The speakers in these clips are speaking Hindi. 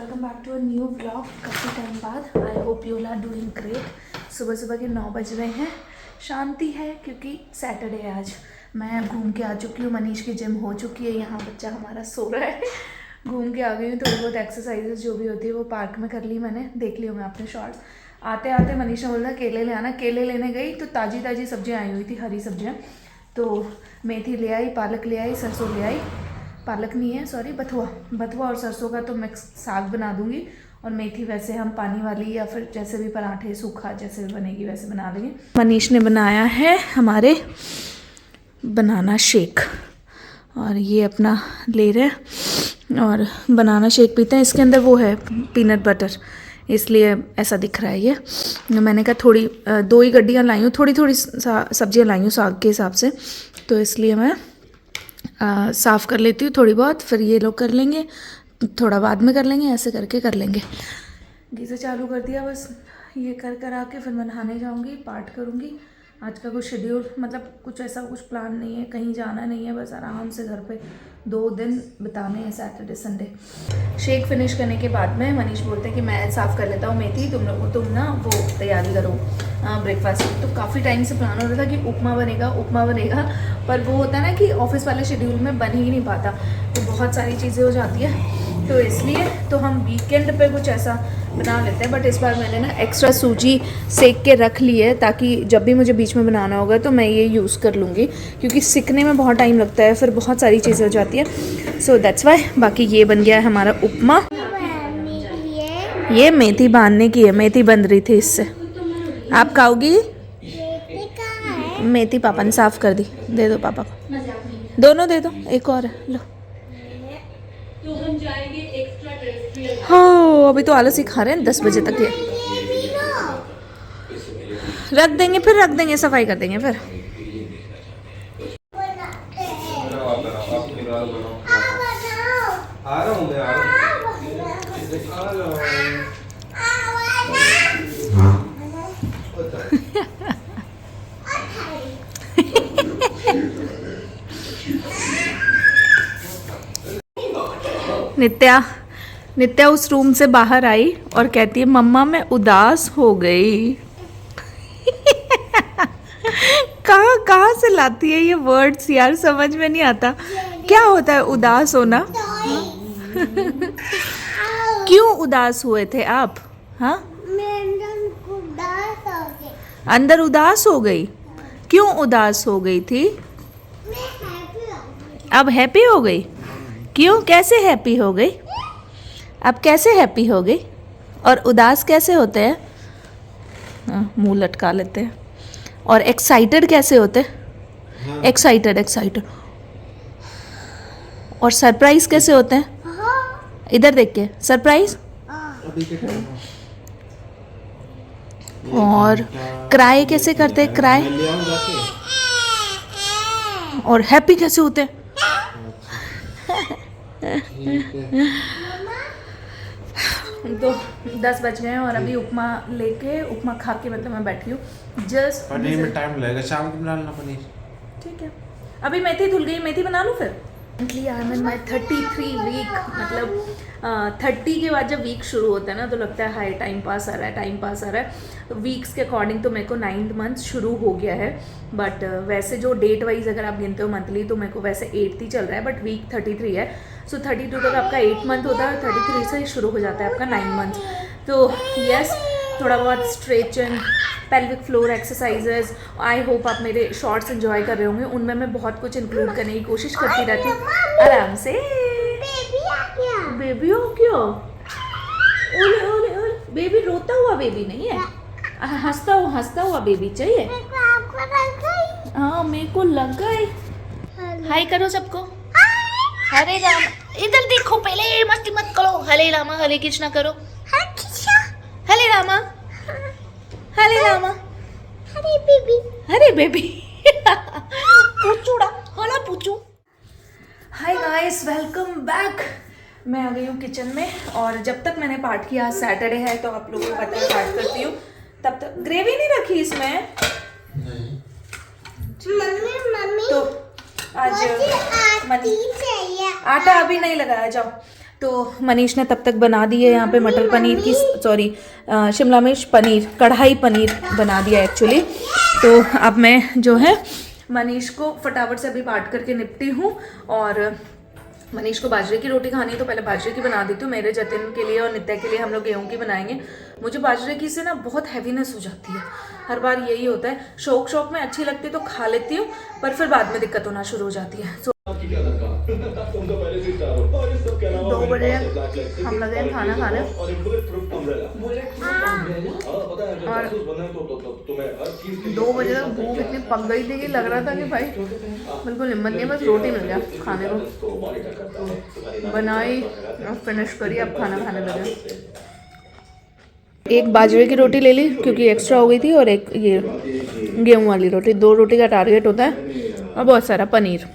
Welcome back to a new blog काफ़ी टाइम बाद। I hope you are doing great. सुबह सुबह के 9 बज रहे हैं। शांति है क्योंकि सैटरडे है आज। मैं घूम के आ चुकी हूँ, मनीष की जिम हो चुकी है, यहाँ बच्चा हमारा सो रहा है। घूम के आ गई हूँ, थोड़ी बहुत एक्सरसाइजेज जो भी होती है वो पार्क में कर ली मैंने, देख लिया मैं अपने शॉर्ट्स। आते आते मनीष ने बोला केले ले आना, केले लेने गई तो ताज़ी ताज़ी सब्जियाँ आई हुई थी, हरी सब्जियाँ। तो मेथी ले आई, पालक ले आई, सरसों ले आई, पालक नहीं है सॉरी, बथुआ और सरसों का तो मिक्स साग बना दूंगी। और मेथी वैसे हम पानी वाली या फिर जैसे भी पराठे सूखा जैसे भी बनेगी वैसे बना लेंगे। मनीष ने बनाया है हमारे बनाना शेक और ये अपना ले रहे हैं और बनाना शेक पीते हैं। इसके अंदर वो है पीनट बटर, इसलिए ऐसा दिख रहा है ये। मैंने कहा थोड़ी 2 ही गड्डियाँ लाई हूँ, थोड़ी थोड़ी सब्जियाँ लाई हूँ साग के हिसाब से, तो इसलिए मैं साफ़ कर लेती हूँ थोड़ी बहुत, फिर ये लोग कर लेंगे, थोड़ा बाद में कर लेंगे, ऐसे करके कर लेंगे। गीज़र चालू कर दिया, बस ये कर आके फिर मैं नहाने जाऊँगी, पाठ करूँगी। आज का कुछ शेड्यूल मतलब कुछ ऐसा कुछ प्लान नहीं है, कहीं जाना नहीं है, बस आराम से घर पे 2 दिन बिताने हैं, सैटरडे संडे। शेक फिनिश करने के बाद में मनीष बोलते हैं कि मैं साफ़ कर लेता हूँ मेथी, तुम ना वो तैयारी करो ब्रेकफास्ट की। तो काफ़ी टाइम से प्लान हो रहा था कि उपमा बनेगा, पर वो होता है ना कि ऑफिस वाले शेड्यूल में बन ही नहीं पाता, तो बहुत सारी चीज़ें हो जाती है, तो इसलिए तो हम वीकेंड पे कुछ ऐसा बना लेते हैं। बट इस बार मैंने ना एक्स्ट्रा सूजी सेक के रख ली है, ताकि जब भी मुझे बीच में बनाना होगा तो मैं ये यूज़ कर लूँगी, क्योंकि सीखने में बहुत टाइम लगता है, फिर बहुत सारी चीज़ें हो जाती है। So that's why. बाकी ये बन गया है हमारा उपमा। ये मेथी बांधने की है, मेथी बंध रही थी इससे। आप खाओगी? मेथी पापा ने साफ़ कर दी, दे दो पापा को, दोनों दे दो, एक और है लो। तो हम जाएंगे एक्स्ट्रा टेरेस्ट्रियल। हाँ अभी तो आलस ही खा रहे हैं, 10 बजे तक ये रख देंगे, फिर रख देंगे, सफाई कर देंगे फिर। नित्या उस रूम से बाहर आई और कहती है मम्मा मैं उदास हो गई। कहाँ से लाती है ये वर्ड्स यार, समझ में नहीं आता क्या होता है उदास होना। क्यों उदास हुए थे आप? हाँ अंदर उदास हो गई, क्यों उदास हो गई थी? अब हैप्पी हो गई? क्यों, कैसे हैप्पी हो गई? अब कैसे हैप्पी हो गई? और उदास कैसे होते हैं? मुंह लटका लेते हैं। और एक्साइटेड कैसे होते हैं? एक्साइटेड। और सरप्राइज कैसे होते हैं? इधर देख के सरप्राइज। और क्राई कैसे करते हैं? क्राई। और हैप्पी कैसे होते हैं? तो 10 बज गए हैं और अभी उपमा खा के मतलब मैं बैठी हूँ जस्ट। पनीर में टाइम लगेगा, शाम को बना लेना पनीर। ठीक है, अभी मेथी धुल गई, मेथी बना लूँ फिर। I am in my 33 week, मतलब 30 के बाद जब वीक शुरू होता है ना तो लगता है हाय टाइम पास आ रहा है। तो वीक्स के अकॉर्डिंग तो मेरे को 9th मंथ शुरू हो गया है, बट वैसे जो डेट वाइज अगर आप गिनते हो मंथली तो मेरे को वैसे 8th ही चल रहा है, बट वीक 33 है। सो 32 तक आपका 8 मंथ होता है, 33 से शुरू हो जाता है आपका 9 मंथ। तो यस, थोड़ा बहुत stretching, pelvic floor exercises. I hope आप मेरे शॉर्ट्स एंजॉय कर रहे होंगे, उनमें मैं बहुत कुछ इंक्लूड करने की कोशिश करती रहती हूँ। आराम से बेबी हो क्यों? ओले बेबी रोता हुआ बेबी नहीं है, हंसता हुआ बेबी चाहिए। हाँ मेरे को लग गए। हाय करो सबको। हरे राम, इधर देखो पहले, मस्ती मत करो। हरे रामा हरे कृष्णा करो। हरे रामा हरे बेबी पूछूड़ा हाला पूछू। Hi guys, welcome back. मैं आ गई हूँ किचन में, और जब तक मैंने पाठ किया, सैटरडे है तो आप लोगों को पता है पाठ करती हूँ, तब तक ग्रेवी नहीं रखी इसमें। मम्मी तो आज आटा अभी नहीं लगाया, जाओ तो मनीष ने तब तक बना दी है यहाँ पे मटर पनीर की सॉरी शिमला मिर्च पनीर कढ़ाई पनीर बना दिया एक्चुअली। तो अब मैं जो है मनीष को फटाफट से अभी बांट करके निपटी हूँ और मनीष को बाजरे की रोटी खानी है तो पहले बाजरे की बना देती हूँ। मेरे जतिन के लिए और नित्या के लिए हम लोग गेहूं की बनाएंगे। मुझे बाजरे की से ना बहुत हैवीनेस हो जाती है, हर बार यही होता है। शौक में अच्छी लगती है तो खा लेती हूँ पर फिर बाद में दिक्कत होना शुरू हो जाती है। 2 बजे हम लगे खाना खाने और 2 बजे तक भूख इतनी पक गई थी कि लग रहा था कि भाई बिल्कुल हिम्मत नहीं है, बस रोटी मिल गया खाने को। बनाई और फिनिश करी, अब खाना खाने लगे। एक बाजरे की रोटी ले ली क्योंकि एक्स्ट्रा हो गई थी और एक ये गेहूं वाली रोटी। 2 रोटी का टारगेट होता है और बहुत सारा paneer.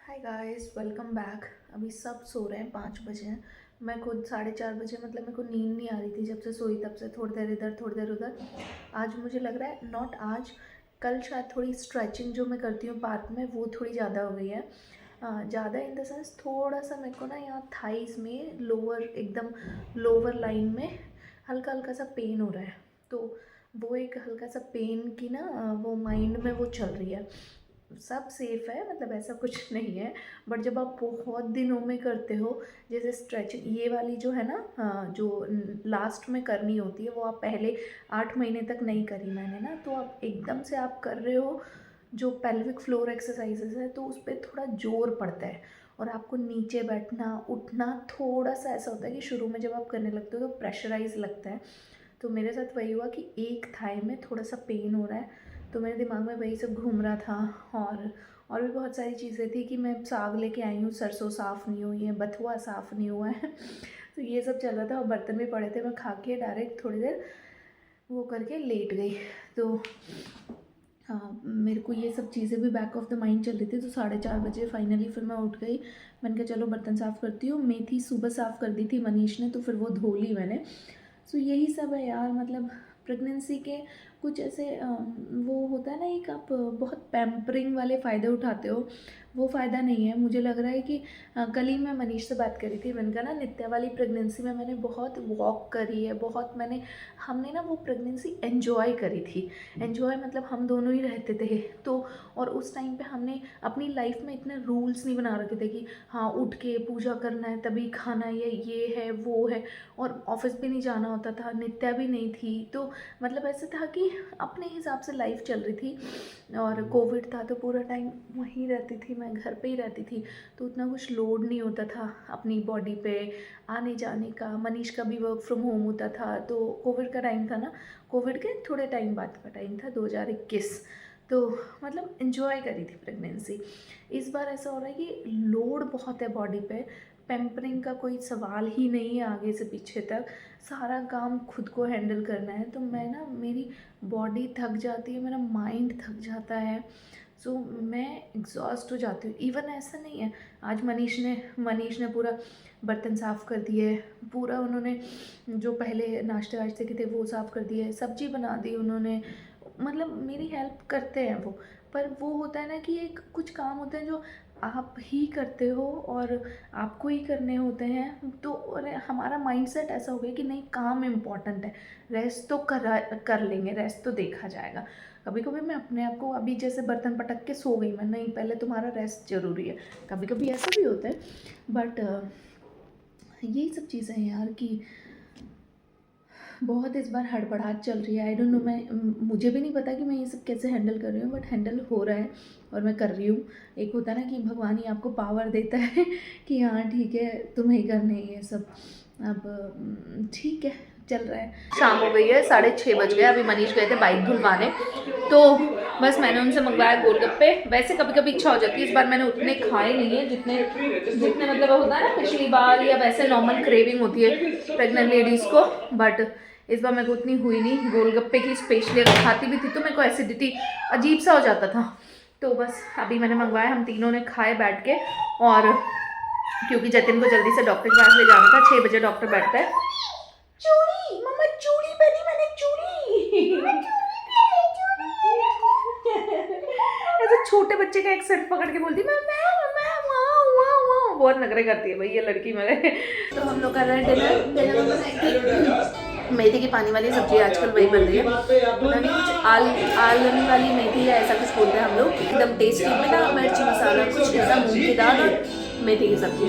Hi guys, welcome back. अभी सब सो रहे हैं, 5 बजे हैं। मैं खुद 4:30 बजे मतलब मेरे को नींद नहीं आ रही थी जब से सोई, तब से थोड़ी देर इधर थोड़ी देर उधर। आज मुझे लग रहा है नॉट आज, कल शायद थोड़ी स्ट्रेचिंग जो मैं करती हूँ पार्क में वो थोड़ी ज़्यादा हो गई है। ज़्यादा इन द सेंस थोड़ा सा मेरे को ना यहाँ थाइस में लोअर एकदम लोअर लाइन में हल्का हल्का सा पेन हो रहा है। तो वो एक हल्का सा पेन की ना वो माइंड में वो चल रही है। सब सेफ़ है, मतलब ऐसा कुछ नहीं है। बट जब आप बहुत दिनों में करते हो, जैसे स्ट्रेचिंग ये वाली जो है ना जो लास्ट में करनी होती है वो आप पहले 8 महीने तक नहीं करी मैंने ना, तो आप एकदम से आप कर रहे हो जो पेल्विक फ्लोर एक्सरसाइजेस है तो उस पर थोड़ा जोर पड़ता है और आपको नीचे बैठना उठना थोड़ा सा ऐसा होता है कि शुरू में जब आप करने लगते हो तो प्रेशराइज लगता है। तो मेरे साथ वही हुआ कि एक थाई में थोड़ा सा पेन हो रहा है, तो मेरे दिमाग में वही सब घूम रहा था। और भी बहुत सारी चीज़ें थी कि मैं साग लेके आई हूँ, सरसों साफ़ नहीं हुई है, बथुआ साफ़ नहीं हुआ है तो ये सब चल रहा था और बर्तन भी पड़े थे। मैं खा के डायरेक्ट थोड़ी देर वो करके लेट गई। तो हाँ, मेरे को ये सब चीज़ें भी बैक ऑफ द माइंड चल रही थी। तो 4:30 बजे फाइनली फिर मैं उठ गई। मैंने कहा चलो बर्तन साफ़ करती हूँ। मेथी सुबह साफ़ कर दी थी मनीष ने, तो फिर वो धो ली मैंने। सो यही सब है यार, मतलब प्रेगनेंसी के कुछ ऐसे वो होता है ना, एक आप बहुत पैम्परिंग वाले फ़ायदे उठाते हो, वो फ़ायदा नहीं है। मुझे लग रहा है कि कल ही मैं मनीष से बात करी थी, मैंने कहा ना नित्या वाली प्रेगनेंसी में मैंने बहुत वॉक करी है, बहुत हमने ना वो प्रेगनेंसी एन्जॉय करी थी। एन्जॉय मतलब हम दोनों ही रहते थे तो, और उस टाइम पे हमने अपनी लाइफ में इतने रूल्स नहीं बना रखे थे कि हाँ उठ के पूजा करना है तभी खाना है, ये है वो है, और ऑफिस भी नहीं जाना होता था, नित्या भी नहीं थी। तो मतलब ऐसे था कि अपने हिसाब से लाइफ चल रही थी। और कोविड था तो पूरा टाइम वहीं रहती थी, मैं घर पे ही रहती थी, तो उतना कुछ लोड नहीं होता था अपनी बॉडी पे आने जाने का। मनीष का भी वर्क फ्रॉम होम होता था। तो कोविड का टाइम था ना, कोविड के थोड़े टाइम बाद का टाइम था 2021। तो मतलब इन्जॉय करी थी प्रेगनेंसी। इस बार ऐसा हो रहा है कि लोड बहुत है बॉडी पे, पैम्परिंग का कोई सवाल ही नहीं है आगे से पीछे तक, सारा काम खुद को हैंडल करना है। तो मैं ना, मेरी बॉडी थक जाती है, मेरा माइंड थक जाता है, सो मैं एग्जॉस्ट हो जाती हूँ। इवन ऐसा नहीं है, आज मनीष ने पूरा बर्तन साफ़ कर दिए, पूरा उन्होंने जो पहले नाश्ते वाश्ते के थे वो साफ़ कर दिए, सब्जी बना दी उन्होंने, मतलब मेरी हेल्प करते हैं वो। पर वो होता है ना कि एक कुछ काम होते हैं जो आप ही करते हो और आपको ही करने होते हैं। तो और हमारा माइंडसेट ऐसा हो गया कि नहीं, काम इम्पॉर्टेंट है, रेस्ट तो कर लेंगे, रेस्ट तो देखा जाएगा। कभी कभी मैं अपने आप को, अभी जैसे बर्तन पटक के सो गई मैं, नहीं पहले तुम्हारा रेस्ट ज़रूरी है, कभी कभी ऐसा भी होता है। बट यही सब चीज़ें हैं यार कि बहुत इस बार हड़बड़ाहट चल रही है। आई डोंट नो, मुझे भी नहीं पता कि मैं ये सब कैसे हैंडल कर रही हूँ, बट हैंडल हो रहा है और मैं कर रही हूँ। एक होता है ना कि भगवान ही आपको पावर देता है कि हाँ ठीक है तुम्हें करने हैं ये सब। अब ठीक है, चल रहा है। शाम हो गई है, 6:30 बज गए। अभी मनीष गए थे बाइक धुलवाने, तो बस मैंने उनसे मंगवाया गोलगप्पे। वैसे कभी कभी इच्छा हो जाती है, इस बार मैंने उतने खाए नहीं है जितने मतलब होता है ना पिछली बार, या वैसे नॉर्मल क्रेविंग होती है प्रेग्नेंट लेडीज़ को, बट इस बार मेरे को उतनी हुई नहीं। गोलगप्पे की स्पेशली अगर खाती भी थी तो मेरे को एसिडिटी अजीब सा हो जाता था। तो बस अभी मैंने मंगवाया, हम तीनों ने खाए बैठ के। और क्योंकि जतिन को जल्दी से डॉक्टर के पास ले जाना था, 6 बजे डॉक्टर बैठता है। चूड़ी मम्मा, चूड़ी पहनी मैंने, चूड़ी ऐसे छोटे बच्चे का एक सर पकड़ के बोलती मैं बहुत नखरे करती है भाई ये लड़की मेरे। तो हम लोग कर रहे हैं डिनर। मेथी की पानी वाली सब्जी आजकल वही बन रही है, पता नहीं कुछ आलनी वाली मेथी है ऐसा कुछ बोलते हैं हम लोग। एकदम टेस्टी, बिना मिर्ची मसाला कुछ नहीं होता, मूंग की दाल और मेथी की सब्जी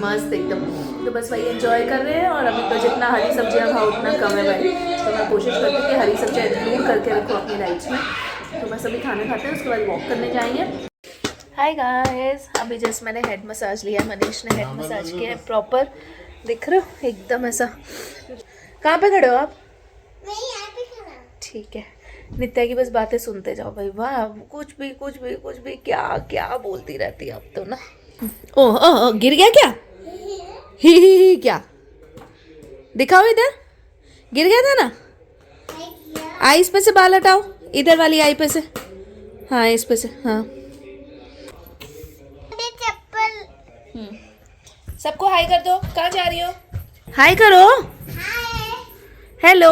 मस्त एकदम। तो बस वही एंजॉय कर रहे हैं। और अभी तो जितना हरी सब्जियाँ खाओ उतना कम है भाई, तो मैं कोशिश करती हूँ कि हरी सब्जियाँ इंक्लूड करके रखो अपनी डाइट्स में। तो बस अभी खाना खाते हैं, उसके बाद वॉक करने जाएंगे। हाय गाइस, अभी जस्ट मैंने हेड मसाज लिया, मनीष ने हेड मसाज किया है प्रॉपर, दिख रहे हो एकदम ऐसा। कहाँ पे खड़े हो आप? मैं यहाँ पे खड़ा। ठीक है, नित्या की बस बातें सुनते जाओ भाई, वाह कुछ भी क्या क्या बोलती रहती है अब तो ना। ओह गिर गया क्या? ही क्या दिखाओ इधर, गिर गया था ना। आईज पे से बाल हटाओ, इधर वाली आई पे से, हाँ इस पे से, हाँ। चप्पल। सबको हाय कर दो, कहाँ जा रही हो? हाय करो, हेलो।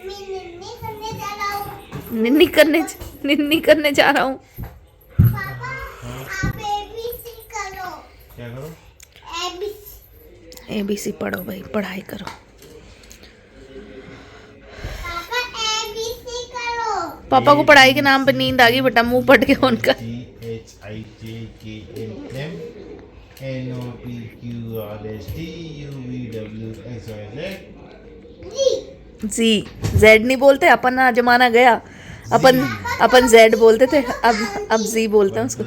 मैं निन्नी करने जा रहा हूँ। निन्नी करने जा रहा हूँ। पापा आप ABC करो। क्या करो? ABC पढ़ो भाई, पढ़ाई करो। पापा ABC करो। पापा को पढ़ाई के नाम पे नींद आ गई बेटा, मुंह पट के उनका। जी जेड नहीं बोलते अपन, ना जमाना गया, अपन जेड बोलते थे, अब जी बोलते हैं उसको।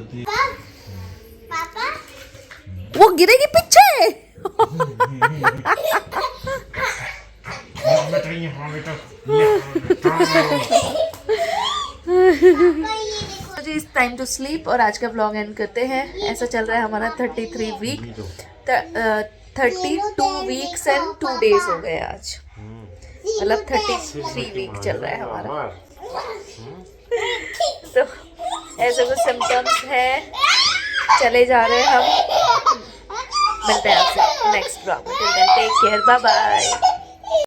पापा वो गिरेगी पीछे। जी इस टाइम टू स्लीप, और आज का व्लॉग एंड करते हैं। ऐसा चल रहा है हमारा 33 वीक, 32 वीक्स एंड 2 डेज हो गए आज, मतलब 33 वीक चल रहा है हमारा। तो ऐसे कुछ सिम्टम्स हैं, चले जा रहे हैं हम। मिलते हैं आपसे नेक्स्ट ब्लॉग में, टेक केयर, बाय बाय।